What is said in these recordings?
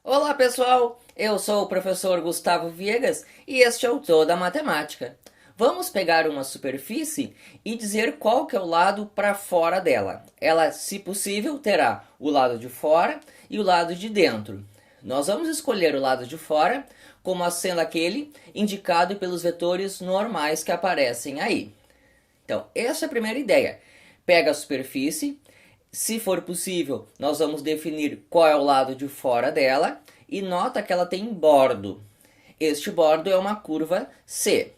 Olá pessoal, eu sou o professor Gustavo Viegas e este é o Toda Matemática. Vamos pegar uma superfície e dizer qual que é o lado para fora dela. Ela, se possível, terá o lado de fora e o lado de dentro. Nós vamos escolher o lado de fora como sendo aquele indicado pelos vetores normais que aparecem aí. Então, essa é a primeira ideia. Pega a superfície, se for possível, nós vamos definir qual é o lado de fora dela e nota que ela tem bordo. Este bordo é uma curva C.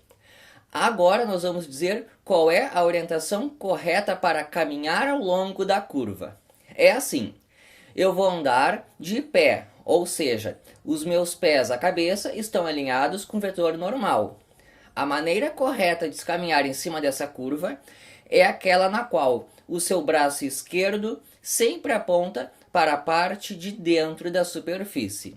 Agora nós vamos dizer qual é a orientação correta para caminhar ao longo da curva. É assim: eu vou andar de pé, ou seja, os meus pés à cabeça estão alinhados com o vetor normal. A maneira correta de se caminhar em cima dessa curva é aquela na qual o seu braço esquerdo sempre aponta para a parte de dentro da superfície.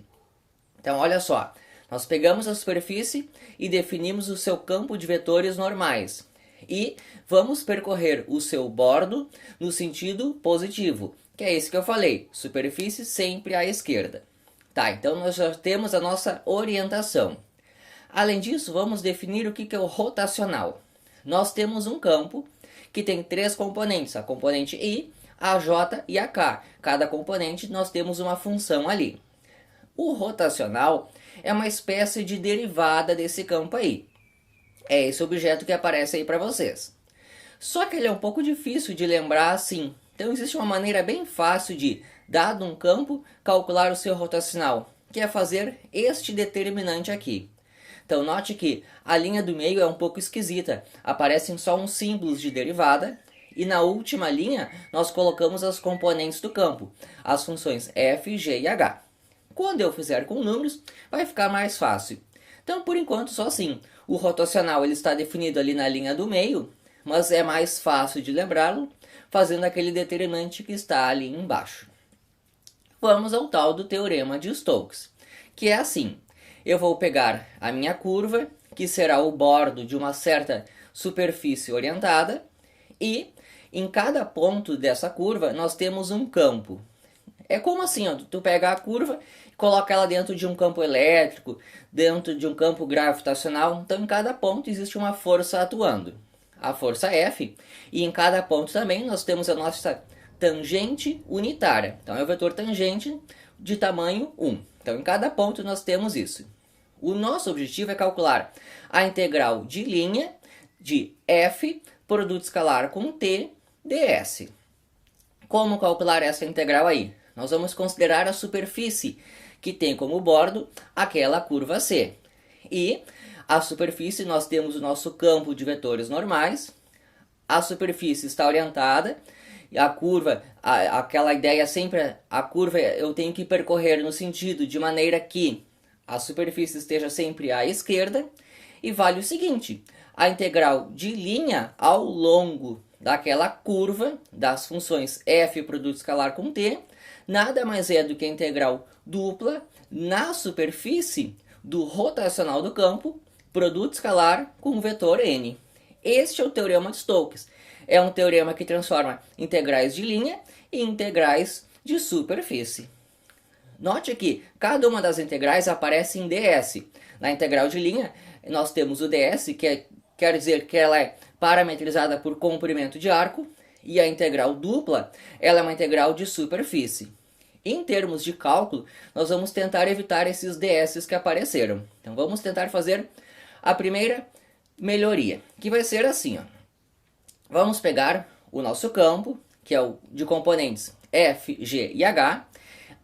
Então, olha só, nós pegamos a superfície e definimos o seu campo de vetores normais. E vamos percorrer o seu bordo no sentido positivo, que é esse que eu falei, superfície sempre à esquerda. Tá, então nós já temos a nossa orientação. Além disso, vamos definir o que é o rotacional. Nós temos um campo que tem três componentes, a componente I, a J e a K. Cada componente nós temos uma função ali. O rotacional é uma espécie de derivada desse campo aí. É esse objeto que aparece aí para vocês. Só que ele é um pouco difícil de lembrar assim. Então existe uma maneira bem fácil de, dado um campo, calcular o seu rotacional, que é fazer este determinante aqui. Então note que a linha do meio é um pouco esquisita. Aparecem só uns símbolos de derivada e na última linha nós colocamos as componentes do campo, as funções f, g e h. Quando eu fizer com números, vai ficar mais fácil. Então, por enquanto, só assim. O rotacional ele está definido ali na linha do meio, mas é mais fácil de lembrá-lo fazendo aquele determinante que está ali embaixo. Vamos ao tal do teorema de Stokes, que é assim: eu vou pegar a minha curva, que será o bordo de uma certa superfície orientada, e em cada ponto dessa curva nós temos um campo. É como assim, ó, tu pega a curva e coloca ela dentro de um campo elétrico, dentro de um campo gravitacional. Então em cada ponto existe uma força atuando, a força F, e em cada ponto também nós temos a nossa tangente unitária. Então é o vetor tangente de tamanho 1. Então em cada ponto nós temos isso. O nosso objetivo é calcular a integral de linha de f, produto escalar com t, ds. Como calcular essa integral aí? Nós vamos considerar a superfície que tem como bordo aquela curva C. E a superfície, nós temos o nosso campo de vetores normais. A superfície está orientada. A curva, aquela ideia sempre, a curva eu tenho que percorrer no sentido de maneira que a superfície esteja sempre à esquerda. E vale o seguinte: a integral de linha ao longo daquela curva das funções f produto escalar com t nada mais é do que a integral dupla na superfície do rotacional do campo, produto escalar com o vetor n. Este é o teorema de Stokes. É um teorema que transforma integrais de linha em integrais de superfície. Note que cada uma das integrais aparece em ds. Na integral de linha, nós temos o ds, que quer dizer que ela é parametrizada por comprimento de arco, e a integral dupla, ela é uma integral de superfície. Em termos de cálculo, nós vamos tentar evitar esses ds que apareceram. Então vamos tentar fazer a primeira melhoria, que vai ser assim, ó. Vamos pegar o nosso campo, que é o de componentes f, g e h.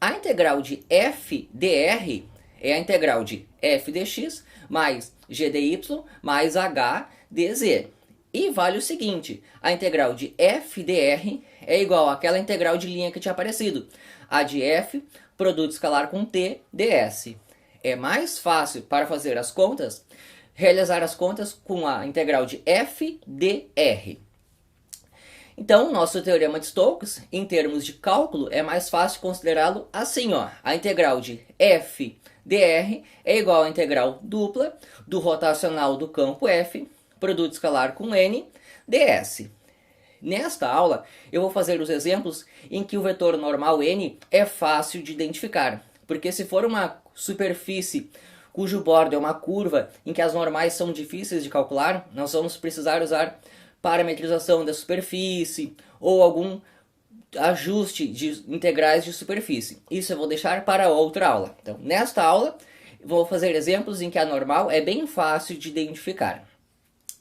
A integral de f dr é a integral de f dx mais g dy mais h dz. E vale o seguinte: a integral de f dr é igual àquela integral de linha que tinha aparecido, a de f, produto escalar com t, ds. É mais fácil para fazer as contas, realizar as contas com a integral de f dr. Então, o nosso teorema de Stokes, em termos de cálculo, é mais fácil considerá-lo assim, ó. A integral de f dr é igual à integral dupla do rotacional do campo f, produto escalar com n, ds. Nesta aula, eu vou fazer os exemplos em que o vetor normal n é fácil de identificar. porque se for uma superfície cujo bordo é uma curva em que as normais são difíceis de calcular, nós vamos precisar usar parametrização da superfície ou algum ajuste de integrais de superfície. Isso eu vou deixar para outra aula. Então, nesta aula, vou fazer exemplos em que a normal é bem fácil de identificar.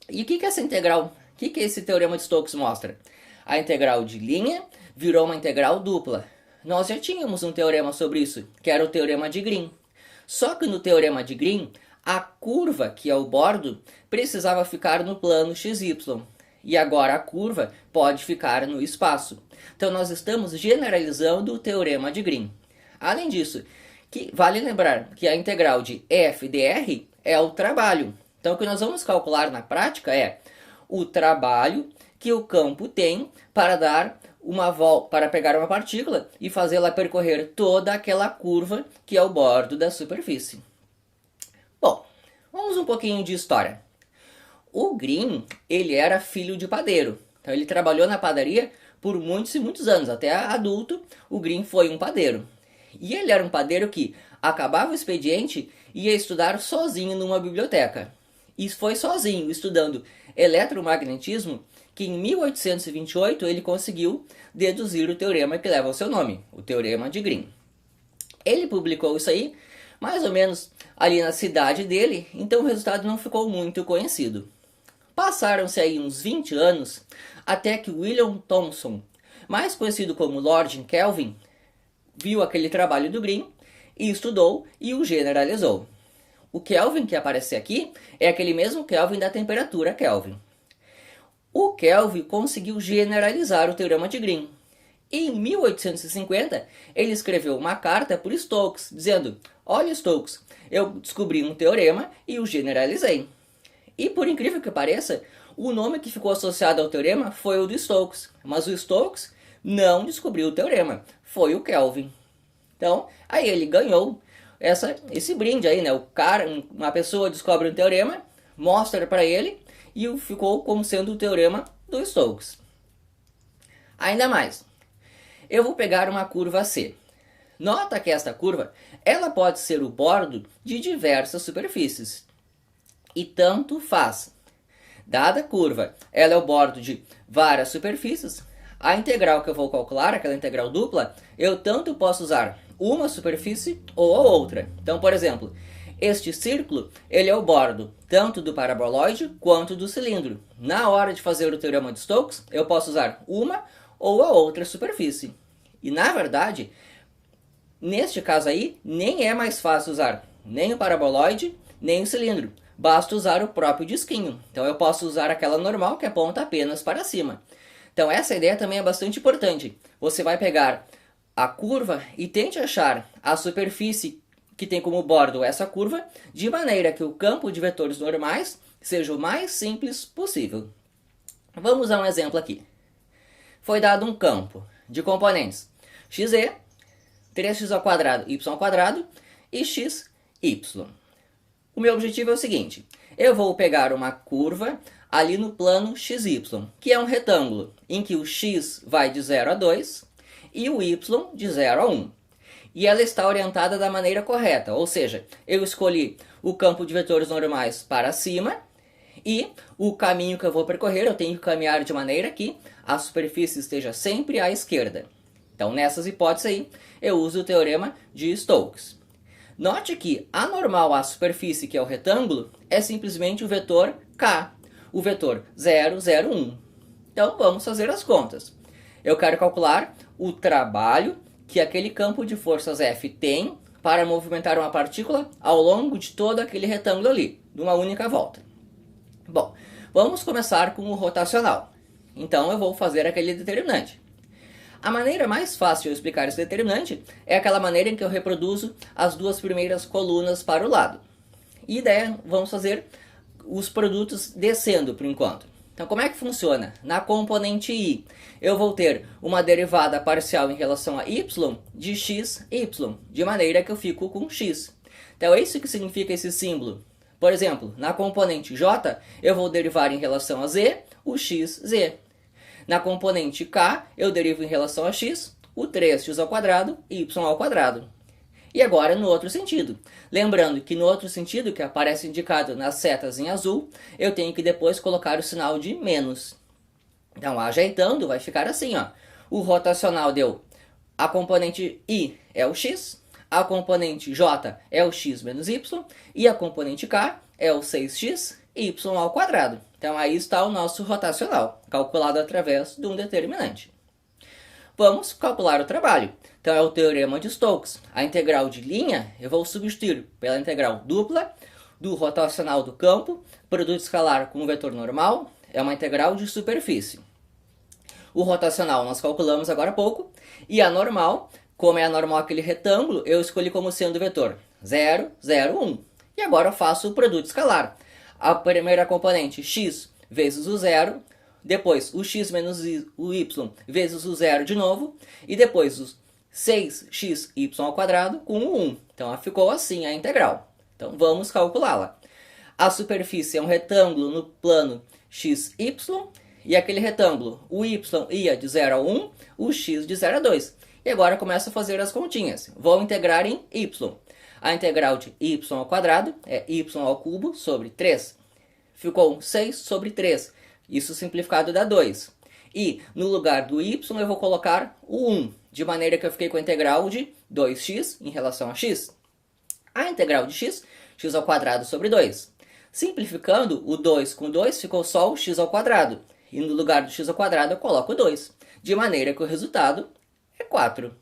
E o que essa integral, o que esse teorema de Stokes mostra? A integral de linha virou uma integral dupla. Nós já tínhamos um teorema sobre isso, que era o teorema de Green. Só que no teorema de Green, a curva, que é o bordo, precisava ficar no plano xy. E agora a curva pode ficar no espaço. Então nós estamos generalizando o teorema de Green. Além disso, vale lembrar que a integral de f dr é o trabalho. Então o que nós vamos calcular na prática é o trabalho que o campo tem para dar uma volta, para pegar uma partícula e fazê-la percorrer toda aquela curva que é o bordo da superfície. Bom, vamos um pouquinho de história. O Green, ele era filho de padeiro. Então ele trabalhou na padaria por muitos e muitos anos. Até adulto, o Green foi um padeiro. E ele era um padeiro que acabava o expediente e ia estudar sozinho numa biblioteca. E foi sozinho, estudando eletromagnetismo, que em 1828 ele conseguiu deduzir o teorema que leva o seu nome, o teorema de Green. Ele publicou isso aí, mais ou menos ali na cidade dele, então o resultado não ficou muito conhecido. Passaram-se aí uns 20 anos, até que William Thomson, mais conhecido como Lord Kelvin, viu aquele trabalho do Green e estudou e o generalizou. O Kelvin que aparece aqui é aquele mesmo Kelvin da temperatura Kelvin. O Kelvin conseguiu generalizar o teorema de Green. E em 1850, ele escreveu uma carta por Stokes, dizendo: olha Stokes, eu descobri um teorema e o generalizei. E por incrível que pareça, o nome que ficou associado ao teorema foi o do Stokes. Mas o Stokes não descobriu o teorema, foi o Kelvin. Então, aí ele ganhou esse brinde aí, né? Uma pessoa descobre um teorema, mostra para ele e ficou como sendo o teorema do Stokes. Ainda mais, eu vou pegar uma curva C. Nota que esta curva, ela pode ser o bordo de diversas superfícies. E tanto faz. Dada a curva, ela é o bordo de várias superfícies, a integral que eu vou calcular, aquela integral dupla, eu tanto posso usar uma superfície ou a outra. Então, por exemplo, este círculo, ele é o bordo tanto do paraboloide quanto do cilindro. Na hora de fazer o teorema de Stokes, eu posso usar uma ou a outra superfície. E na verdade, neste caso aí, nem é mais fácil usar nem o paraboloide, nem o cilindro. Basta usar o próprio disquinho. Então eu posso usar aquela normal que aponta apenas para cima. Então essa ideia também é bastante importante. Você vai pegar a curva e tente achar a superfície que tem como bordo essa curva, de maneira que o campo de vetores normais seja o mais simples possível. Vamos a um exemplo aqui. Foi dado um campo de componentes xe, 3x² y² e xy. O meu objetivo é o seguinte: eu vou pegar uma curva ali no plano xy, que é um retângulo, em que o x vai de 0 a 2 e o y de 0 a 1. E ela está orientada da maneira correta, ou seja, eu escolhi o campo de vetores normais para cima e o caminho que eu vou percorrer, eu tenho que caminhar de maneira que a superfície esteja sempre à esquerda. Então, nessas hipóteses aí, eu uso o teorema de Stokes. Note que a normal à superfície, que é o retângulo, é simplesmente o vetor k, o vetor 0, 0, 1. Então, vamos fazer as contas. Eu quero calcular o trabalho que aquele campo de forças F tem para movimentar uma partícula ao longo de todo aquele retângulo ali, de uma única volta. Bom, vamos começar com o rotacional. Então, eu vou fazer aquele determinante. A maneira mais fácil de eu explicar esse determinante é aquela maneira em que eu reproduzo as duas primeiras colunas para o lado. E daí vamos fazer os produtos descendo por enquanto. Então, como é que funciona? Na componente I, eu vou ter uma derivada parcial em relação a y de x, y, de maneira que eu fico com x. Então, é isso que significa esse símbolo. Por exemplo, na componente j, eu vou derivar em relação a z, o x, z. Na componente k, eu derivo em relação a x, o 3x² y². E agora no outro sentido. Lembrando que no outro sentido, que aparece indicado nas setas em azul, eu tenho que depois colocar o sinal de menos. Então, ajeitando, vai ficar assim, ó. O rotacional deu a componente I é o x, a componente j é o x menos y, e a componente k é o 6x y ao quadrado. Então, aí está o nosso rotacional, calculado através de um determinante. Vamos calcular o trabalho. Então, é o teorema de Stokes. A integral de linha eu vou substituir pela integral dupla do rotacional do campo, produto escalar com o vetor normal, é uma integral de superfície. O rotacional nós calculamos agora há pouco, e a normal, como é a normal aquele retângulo, eu escolhi como sendo o vetor 0, 0, 1. E agora eu faço o produto escalar. A primeira componente x vezes o 0, depois o x menos o y vezes o 0 de novo, e depois os 6xy ao quadrado com o 1. Então ficou assim a integral. Então vamos calculá-la. A superfície é um retângulo no plano xy, e aquele retângulo, o y ia de 0 a 1, o x de 0 a 2. E agora começo a fazer as continhas. Vou integrar em y. A integral de y ao quadrado é y ao cubo sobre 3. Ficou 6 sobre 3. Isso simplificado dá 2. E no lugar do y eu vou colocar o 1, de maneira que eu fiquei com a integral de 2x em relação a x. A integral de x, x ao quadrado sobre 2. Simplificando, o 2 com 2 ficou só o x ao quadrado. E no lugar do x ao quadrado eu coloco 2, de maneira que o resultado é 4.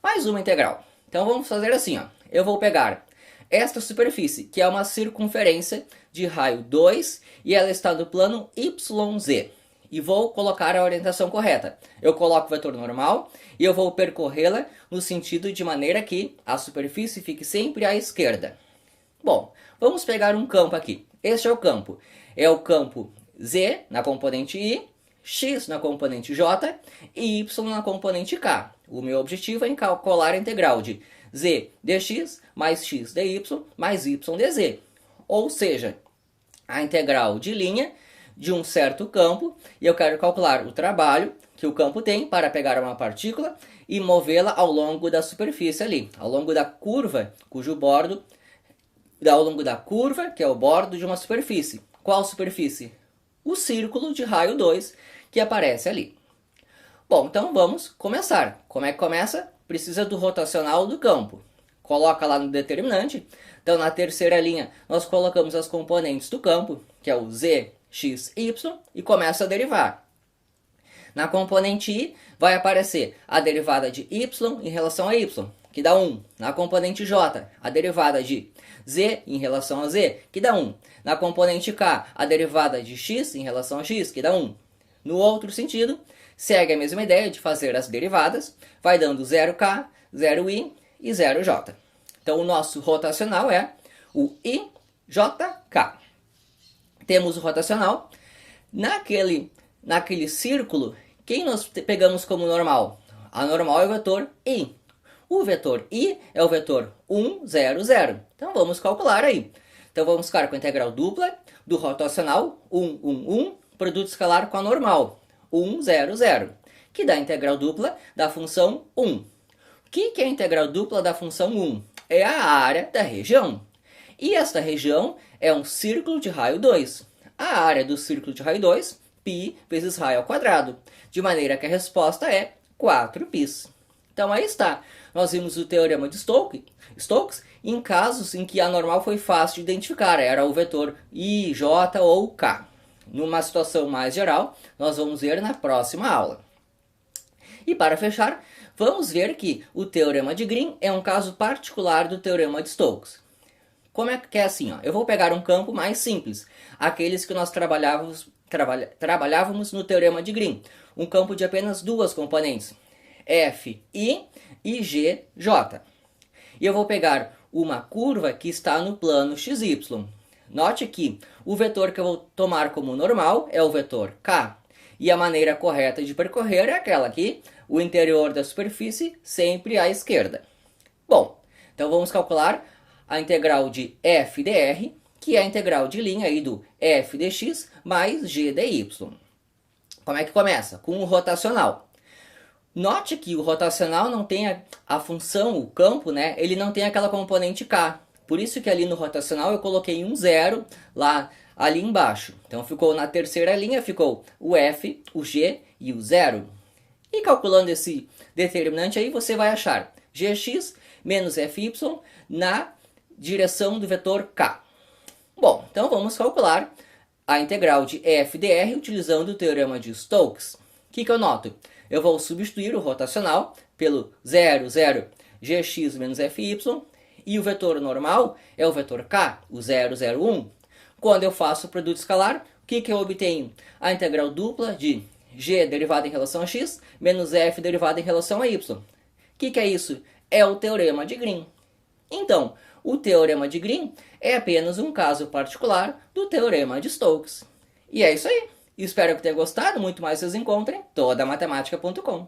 Mais uma integral. Então vamos fazer assim, ó. Eu vou pegar esta superfície, que é uma circunferência de raio 2, e ela está no plano YZ. E vou colocar a orientação correta. Eu coloco o vetor normal e eu vou percorrê-la no sentido de maneira que a superfície fique sempre à esquerda. Bom, vamos pegar um campo aqui. Este é o campo. É o campo Z na componente I, X na componente J e Y na componente K. O meu objetivo é calcular a integral de Z dx mais X dy mais Y dz. Ou seja, a integral de linha de um certo campo, e eu quero calcular o trabalho que o campo tem para pegar uma partícula e movê-la ao longo da superfície ali, ao longo da curva, cujo bordo, ao longo da curva, que é o bordo de uma superfície. Qual superfície? O círculo de raio 2 que aparece ali. Bom, então vamos começar. Como é que começa? Precisa do rotacional do campo. Coloca lá no determinante. Então, na terceira linha, nós colocamos as componentes do campo, que é o z, x, y, e começa a derivar. Na componente I, vai aparecer a derivada de y em relação a y, que dá 1. Na componente j, a derivada de z em relação a z, que dá 1. Na componente k, a derivada de x em relação a x, que dá 1. No outro sentido, segue a mesma ideia de fazer as derivadas, vai dando 0k, 0i e 0j. Então, o nosso rotacional é o IJK. Temos o rotacional. Naquele círculo, quem nós pegamos como normal? A normal é o vetor I. O vetor I é o vetor 1, 0, 0. Então, vamos calcular aí. Então, vamos ficar com a integral dupla do rotacional 1, 1, 1, produto escalar com a normal 1, 0, 0, que dá a integral dupla da função 1. O que é a integral dupla da função 1? É a área da região. E esta região é um círculo de raio 2. A área do círculo de raio 2, π vezes raio ao quadrado. De maneira que a resposta é 4π. Então aí está. Nós vimos o teorema de Stokes em casos em que a normal foi fácil de identificar. Era o vetor I, J ou K. Numa situação mais geral, nós vamos ver na próxima aula. E para fechar, vamos ver que o teorema de Green é um caso particular do teorema de Stokes. Como é que é assim? Eu vou pegar um campo mais simples, aqueles que nós trabalhávamos no teorema de Green. Um campo de apenas duas componentes, F, I e G, J. E eu vou pegar uma curva que está no plano XY. Note que o vetor que eu vou tomar como normal é o vetor K. E a maneira correta de percorrer é aquela aqui, o interior da superfície sempre à esquerda. Bom, então vamos calcular a integral de f dr, que é a integral de linha aí do f dx mais g dy. Como é que começa? Com o rotacional. Note que o rotacional não tem a função, o campo, né? Ele não tem aquela componente K. Por isso que ali no rotacional eu coloquei um zero lá ali embaixo. Então ficou na terceira linha, ficou o F, o G e o zero. E calculando esse determinante aí, você vai achar Gx menos Fy na direção do vetor K. Bom, então vamos calcular a integral de f dr utilizando o teorema de Stokes. O que eu noto? Eu vou substituir o rotacional pelo 0, 0, gx menos fy, e o vetor normal é o vetor k, o 0, 0, 1. Quando eu faço o produto escalar, o que eu obtenho? A integral dupla de g derivada em relação a x menos f derivada em relação a y. O que é isso? É o teorema de Green. Então, o teorema de Green é apenas um caso particular do teorema de Stokes. E é isso aí. Espero que tenha gostado. Muito mais vocês encontrem todamatemática.com.